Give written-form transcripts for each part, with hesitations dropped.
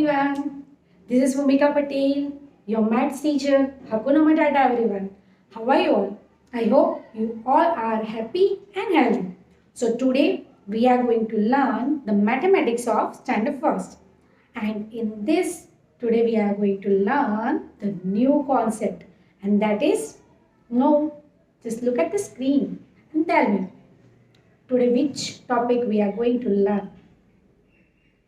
everyone. This is Bhumika Patel, your maths teacher. Hakuna Matata everyone. How are you all? I hope you all are happy and healthy. So today we are going to learn the mathematics of standard first. And in this today we are going to learn the new concept, and that is no, just look at the screen and tell me today which topic we are going to learn.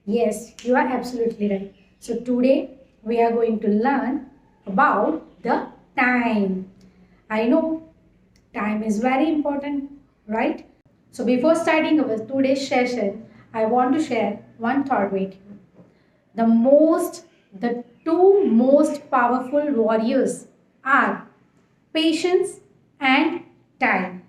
Yes, you are absolutely right. So today we are going to learn about the time. I know time is very important, right? So before starting our today's session, I want to share one thought with you. The two most powerful warriors are patience and time.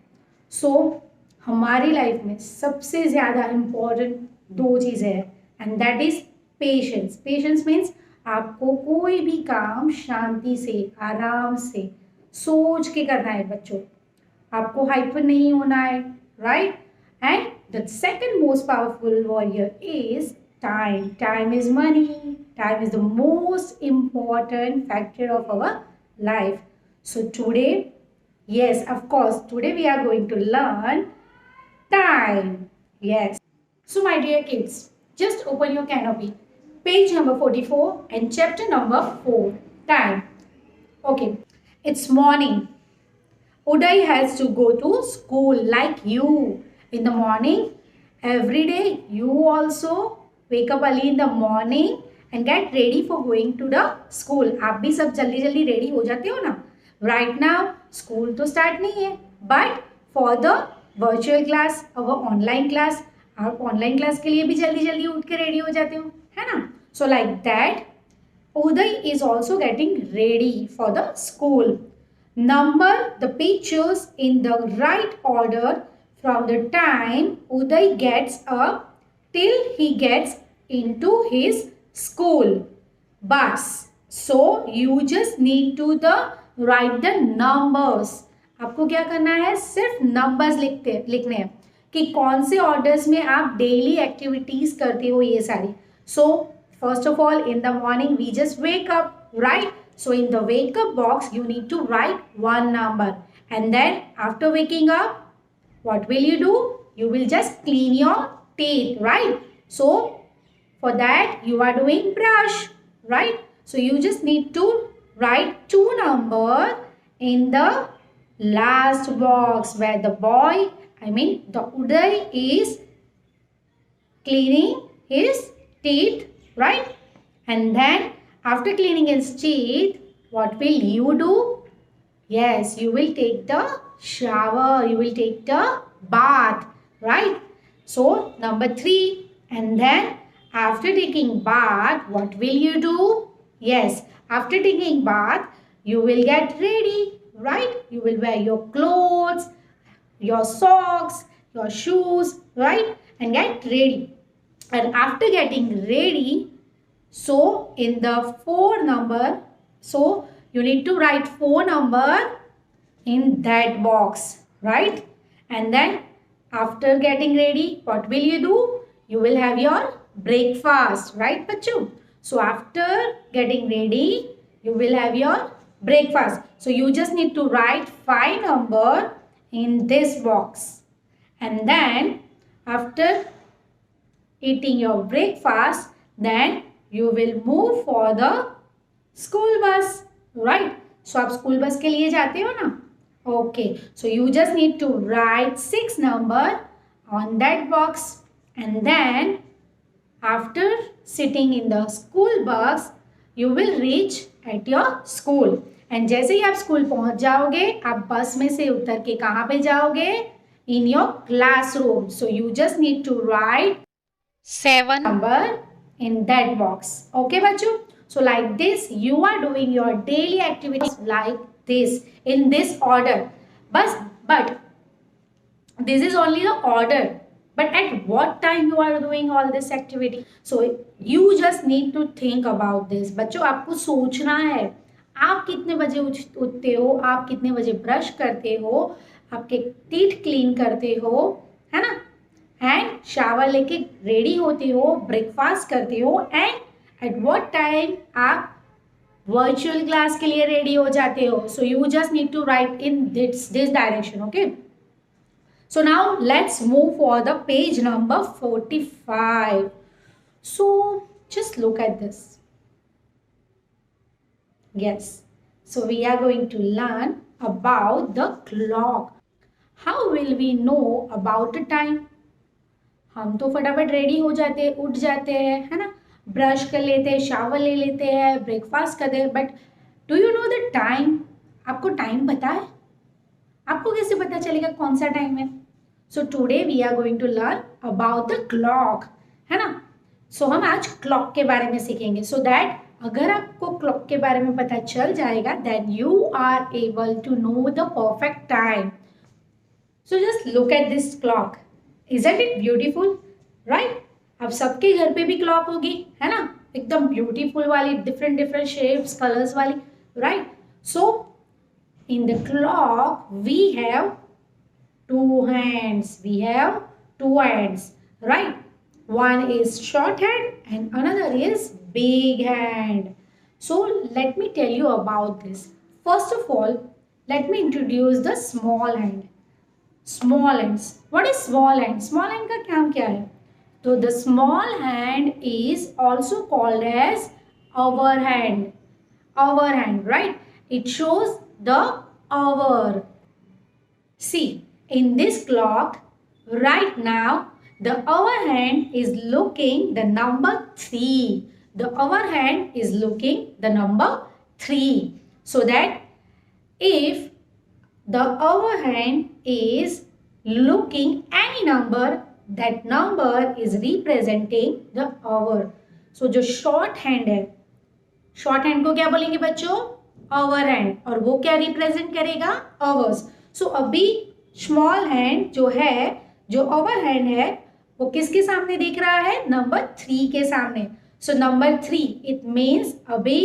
So हमारी life में सबसे ज़्यादा important दो चीज़ें हैं, and that is patience. Patience means आपको कोई भी काम शांति से आराम से सोच के करना है बच्चों. आपको हाइपर नहीं होना है, right? And the second most powerful warrior is time. Time is money. Time is the most important factor of our life. So today, yes, of course, today we are going to learn time. Yes. So my dear kids, just open your canopy. Page number 44 and chapter number 4. Time. Okay. It's morning. Uday has to go to school like you. In the morning, every day you also wake up early in the morning and get ready for going to the school. आप भी सब जल्दी जल्दी ready हो जाते हो ना? Right now, school तो start नहीं है, but for the virtual class, our online class, आप online class के लिए भी जल्दी जल्दी उठ के रेडी हो जाते हो, है ना? So like that, Uday is also getting ready for the school. Number the pictures in the right order from the time Uday gets up till he gets into his school bus. So you just need to write the numbers. आपको क्या करना है? सिर्फ numbers लिखने हैं कि कौन से ऑर्डर्स में आप डेली एक्टिविटीज करते हो ये सारी. So first of all, in the morning we just wake up, right? So in the wake up box you need to write one number, and then after waking up what will you do? You will just clean your teeth, right? So for that you are doing brush, right? So you just need to write two number in the last box where the boy, the Uday is cleaning his teeth, right? And then after cleaning his teeth, what will you do? Yes, you will take the shower, you will take the bath, right? So number 3, and then after taking bath, what will you do? Yes, after taking bath, you will get ready, right? You will wear your clothes, your socks, your shoes, right? And get ready. And after getting ready, so in the 4 number, so you need to write 4 number in that box, right? And then after getting ready, what will you do? You will have your breakfast, right, bachcho? So after getting ready, you will have your breakfast. So you just need to write 5 number in this box. And then after eating your breakfast, then you will move for the school bus, right? So आप school bus के लिए जाते हो ना? Okay, so you just need to write 6 number on that box, and then after sitting in the school bus, you will reach at your school. And जैसे ही आप school पहुंच जाओगे, आप बस में से उतर के कहाँ पे जाओगे? In your classroom. So you just need to write 7 number in that box. Okay, bachcho? So like this you are doing your daily activities like this, in this order. But this is only the order. But at what time you are doing all this activity? So you just need to think about this. बच्चों, आपको सोचना है आप कितने बजे उठते हो, आप कितने बजे ब्रश करते हो, आपके टीथ क्लीन करते हो, है ना? एंड शावर लेके रेडी होते हो, ब्रेकफास्ट करते हो, एंड एट व्हाट टाइम आप वर्चुअल क्लास के लिए रेडी हो जाते हो. So you just need to write in this direction. Okay, so now let's move for the page number 45. So just look at this. Yes, so we are going to learn about the clock. How will we know about the time? हम तो फटाफट ready हो जाते हैं, उठ जाते हैं, है ना, ब्रश कर लेते हैं, शावर ले लेते हैं, ब्रेकफास्ट करते हैं, but do you know the time? आपको टाइम पता है? आपको कैसे पता चलेगा कौन सा टाइम है? So today we are going to learn about the clock, है ना. सो हम आज क्लॉक के बारे में सीखेंगे, सो दैट अगर आपको क्लॉक के बारे में पता चल जाएगा that you are able to know the perfect time. So just look at this clock. Isn't it beautiful? Right? अब सबके घर पे भी क्लॉक होगी, है ना, एकदम ब्यूटीफुल वाली, डिफरेंट डिफरेंट शेप्स, कलर्स वाली, right. So in the clock we have two hands. We have two hands, right? One is short hand and another is big hand. So let me tell you about this. First of all, let me introduce the small hand. Small hands. What is small hand? Small hand का काम क्या है? So the small hand is also called as hour hand. Hour hand, right? It shows the hour. See, in this clock, right now, the hour hand is looking the number 3. The hour hand is looking the number 3. So that if the hour hand is looking any number, that number is representing the hour. So जो short hand है, short hand को क्या बोलेंगे बच्चों? Hour hand. और वो क्या represent करेगा? Hours. So अभी स्मॉल हैंड जो है, जो ओवर हैंड है, वो किसके सामने दिख रहा है? नंबर 3 के सामने. सो नंबर 3 इट मीन्स अभी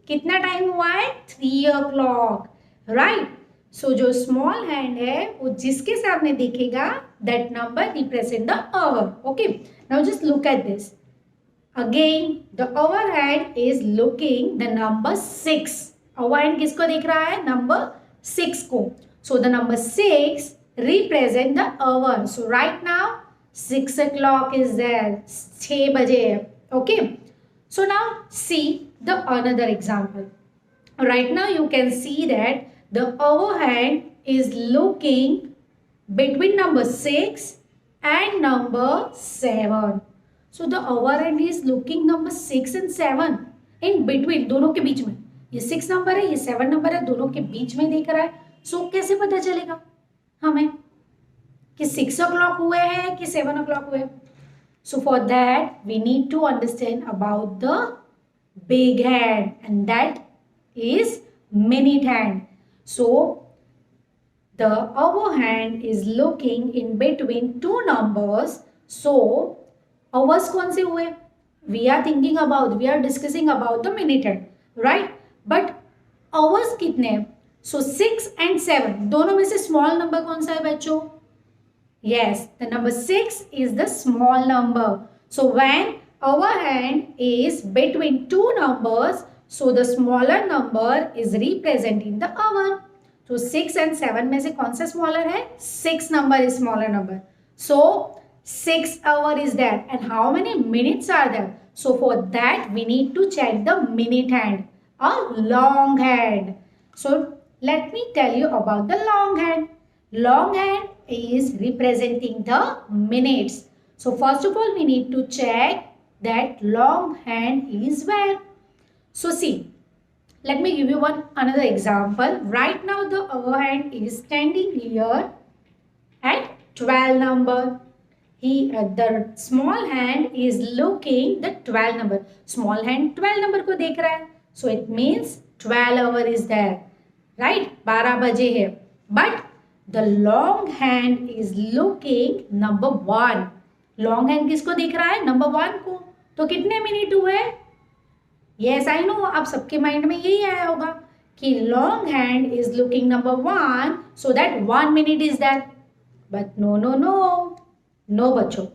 कितना टाइम हुआ है? 3 o'clock, राइट. सो जो स्मॉल हैंड है वो जिसके सामने दिखेगा that number represent the hour. Okay, now just look at this again. The hour hand is looking the number 6. Hour hand किसको दिख रहा है? नंबर 6 को. So the number 6 represent the hour. So right now 6 o'clock is there. 6 बजे है. Okay. So now see the another example. Right now you can see that the hour hand is looking between number 6 and number 7. So the hour hand is looking number 6 and 7 in between, दोनों के बीच में. ये 6 number है, ये 7 number है, दोनों के बीच में देख रहा है. So कैसे पता चलेगा हमें कि 6 o'clock हुए हैं कि 7 o'clock हुए? So for that we need to understand about the big hand and that is minute hand. So the hour hand is looking in between two numbers. So hours कौन से हुए? We are thinking about, we are discussing about the minute hand, right. But hours कितने? So 6 and 7 दोनों में से small number कौन सा है बच्चों? Yes, the number 6 is the small number. So when our hand is between two numbers, so the smaller number is representing the hour. So 6 and 7 में से कौन सा smaller है? 6 number is smaller number. So 6 hour is there. And how many minutes are there? So for that we need to check the minute hand or long hand. So let me tell you about the long hand. Long hand is representing the minutes. So first of all we need to check that long hand is where. So see, let me give you another example. Right now the hour hand is standing here at 12 number. The small hand is looking the 12 number. Small hand 12 number को देख रहा है. So it means 12 hour is there, right? 12 बजे है. But the long hand is looking number 1. Long hand किसको दिख रहा है? number 1 को. तो कितने मिनट हुए? Yes, I know. आप सबके माइंड में यही आया होगा कि long hand is looking number 1, so that 1 minute is there. But no, no, no. No बच्चों.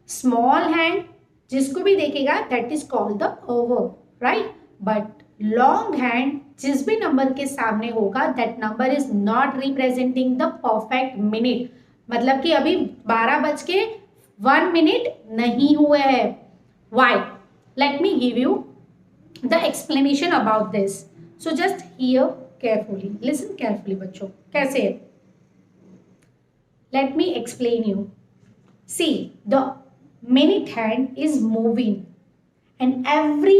Small hand जिसको भी देखेगा that is called the over, right. But long hand जिस भी नंबर के सामने होगा that number is not representing the perfect minute, मतलब कि अभी 12 बज के 1 मिनट नहीं हुए हैं। Why? Let me give you the explanation about this. So just hear carefully, listen carefully बच्चों। कैसे है? Let me explain you. See the minute hand is moving and every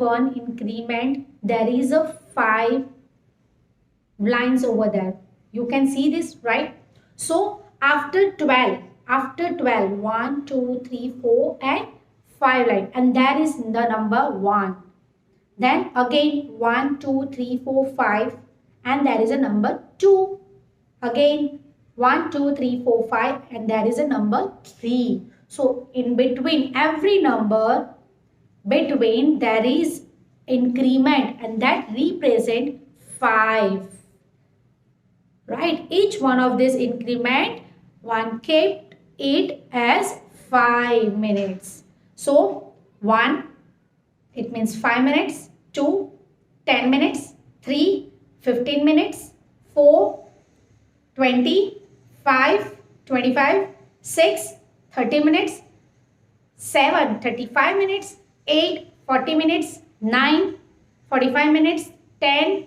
one increment there is a 5 lines over there. You can see this, right? So after 12 1 2 3 4 and 5 line, and that is the number 1. Then again 1 2 3 4 5 and there is a number 2. Again 1 2 3 4 5 and there is a number 3. So in between every number, between there is increment and that represent 5, right? Each one of this increment one kept it as 5 minutes. So 1, it means 5 minutes, 2 10 minutes, 3 15 minutes, 4 20, 5 25, 6 30 minutes, 7 35 minutes, 8 40 minutes, 9 45 minutes, 10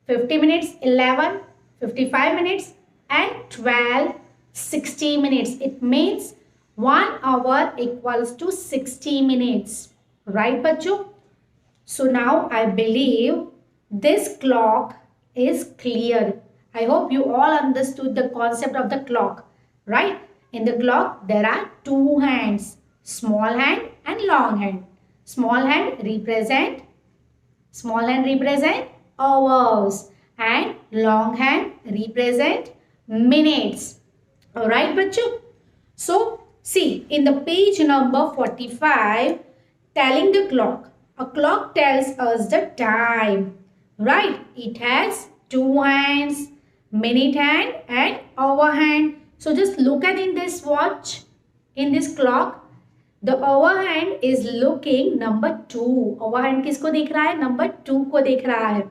50 minutes, 11 55 minutes and 12 60 minutes. It means 1 hour equals to 60 minutes, right bachcho? So now I believe this clock is clear. I hope you all understood the concept of the clock, right? In the clock there are two hands, small hand and long hand. Small hand represent hours and long hand represent minutes. Alright bachcho? So see in the page number 45, telling the clock. A clock tells us the time, right? It has two hands, minute hand and hour hand. So just look at in this watch, in this clock, the hour hand is looking number 2. Hour hand किसको देख रहा है? number 2 को देख रहा है.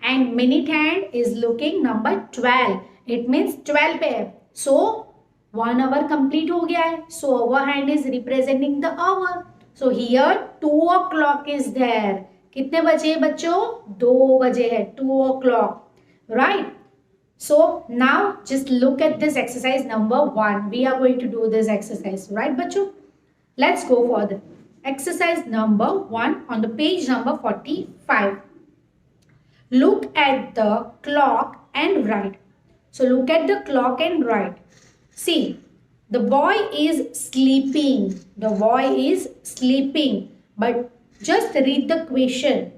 And minute hand is looking number 12. It means 12 पे है. So 1 hour complete हो गया है. So hour hand is representing the hour. So here 2 o'clock is there. कितने बजे बच्चों? 2 बजे है. 2 o'clock, right? So now just look at this exercise number 1. We are going to do this exercise, right bachcho? Let's go for the exercise number 1 on the page number 45. Look at the clock and write. So look at the clock and write. See, the boy is sleeping. The boy is sleeping. But just read the question.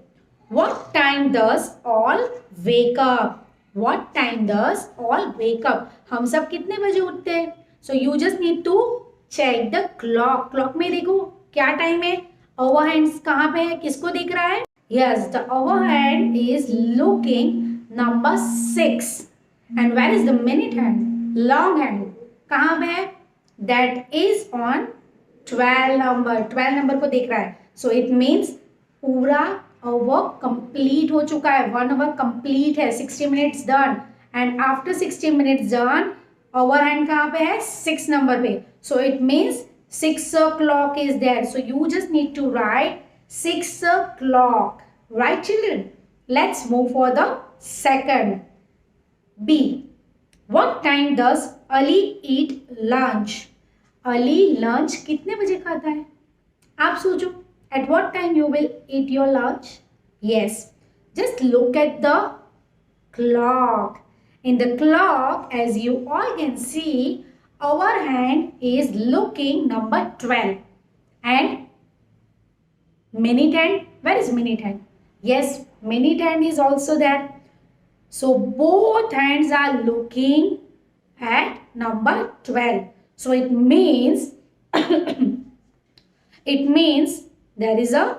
What time does all wake up? What time does all wake up? हम सब कितने बजे उठते हैं? So you just need to check the clock. Clock में देखो क्या time है? Hour hands कहाँ पे है? किसको देख रहा है? Yes, the hour hand is looking number 6. And where is the minute hand? Long hand कहाँ पे है? That is on 12 number. 12 number को देख रहा है. So it means पूरा वर्क कंप्लीट हो चुका है. 1 hour कंप्लीट है. 60 minutes done. And after 60 minutes done over hand कहाँ पे है? 6 नंबर पे. So it means 6 o'clock is there. So you just need to write 6 o'clock. Right children? Let's move for the second. B. What time does Ali eat lunch? Ali lunch कितने बजे खाता है? आप सोचो. At what time you will eat your lunch? Yes. Just look at the clock. In the clock, as you all can see, our hand is looking number 12. And minute hand, where is minute hand? Yes, minute hand is also there. So both hands are looking at number 12. So it means there is a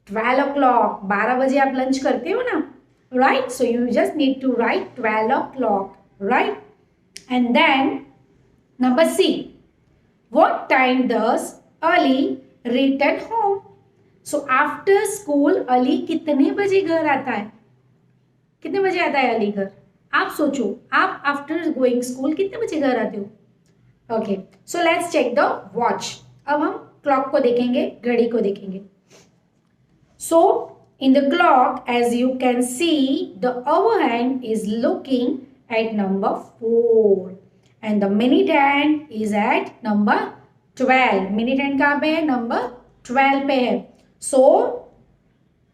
12 o'clock. 12 बजे आप lunch करते हो ना, right? So you just need to write 12 o'clock, right? And then number C. What time does Ali return home? So after school Ali कितने बजे घर आता है? कितने बजे आता है अली घर? आप सोचो, आप आफ्टर गोइंग स्कूल कितने बजे घर आते हो? Okay, so let's check the watch. अब हम क्लॉक को देखेंगे, घड़ी को देखेंगे. सो in the clock, as you can see, the hour hand is looking at number 4 and the minute hand is at number 12. Minute hand कहाँ पे है? Number 12 पे है. So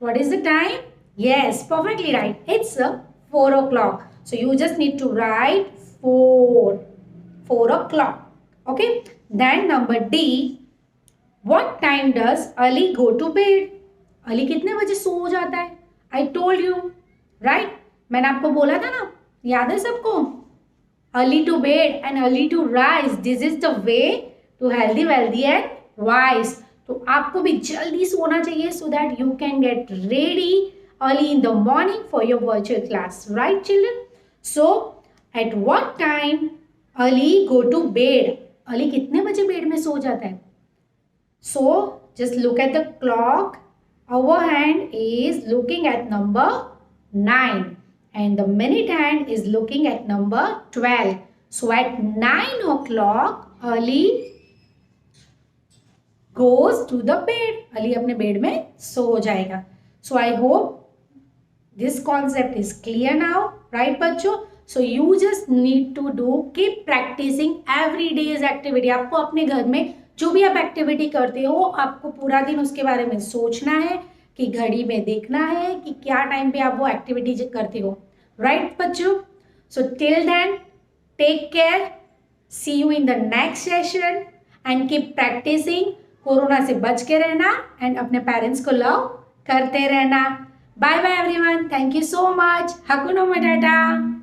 what is the time? Yes, perfectly right. It's 4 o'clock. So you just need to write 4 o'clock. Okay. Then number D. What time does Ali go to bed? Ali कितने बजे सो जाता है? I told you, right? मैंने आपको बोला था ना, याद है सबको? Early to bed and early to rise. This is the way to healthy, wealthy and wise. तो आपको भी जल्दी सोना चाहिए so that you can get ready early in the morning for your virtual class, right children? So at what time Ali go to bed? Ali कितने बजे bed में सो जाता है? So just look at the clock. Our hand is looking at number 9 and the minute hand is looking at number 12. So at 9 o'clock, Ali goes to the bed. Ali अपने bed में सो जाएगा. So I hope this concept is clear now, right बच्चों? So you just need to keep practicing every day's activity. आपको अपने घर में जो भी आप एक्टिविटी करते हो, आपको पूरा दिन उसके बारे में सोचना है कि घड़ी में देखना है कि क्या टाइम पे आप वो एक्टिविटी करते हो, राइट बच्चों? So till then take care, see you in the next session and keep practising. Corona से बच के रहना एंड अपने पेरेंट्स को लव करते रहना. Bye bye everyone, thank you so much. हकुनो मटाटा.